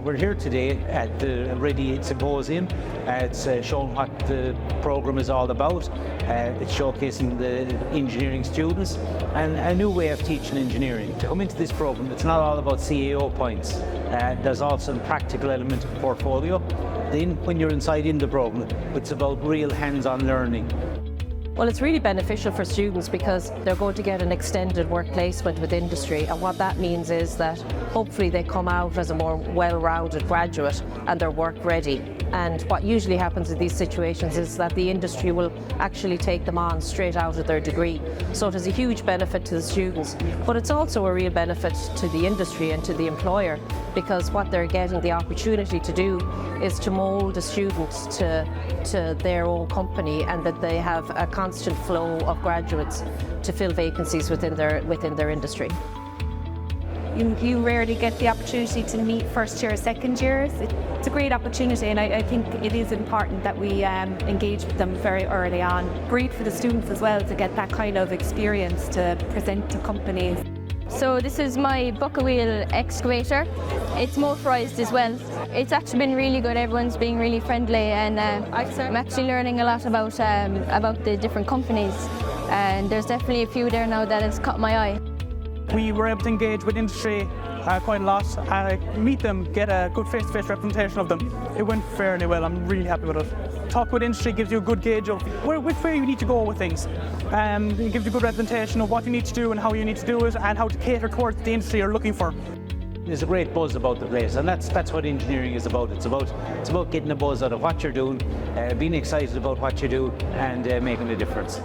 We're here today at the REEdI Symposium. It's showing what the program is all about. It's showcasing the engineering students and a new way of teaching engineering. To come into this program, it's not all about CAO points. There's also a practical element of portfolio. Then when you're inside in the program, it's about real hands-on learning. Well, it's really beneficial for students because they're going to get an extended work placement with industry, and what that means is that hopefully they come out as a more well-rounded graduate and they're work ready. And what usually happens in these situations is that the industry will actually take them on straight out of their degree. So it is a huge benefit to the students, but it's also a real benefit to the industry and to the employer, because what they're getting the opportunity to do is to mould the students to their own company, and that they have a constant flow of graduates to fill vacancies within their industry. You rarely get the opportunity to meet first year or second years. It's a great opportunity, and I think it is important that we engage with them very early on. Great for the students as well to get that kind of experience to present to companies. So this is my bucket wheel excavator. It's motorised as well. It's actually been really good. Everyone's being really friendly, and I'm actually learning a lot about the different companies. And there's definitely a few there now that has caught my eye. We were able to engage with industry quite a lot, meet them, get a good face-to-face representation of them. It went fairly well. I'm really happy with it. Talk with industry gives you a good gauge of which way you need to go with things. It gives you a good representation of what you need to do and how you need to do it, and how to cater towards the industry you're looking for. There's a great buzz about the place, and that's what engineering is about. It's about getting a buzz out of what you're doing, being excited about what you do, and making a difference.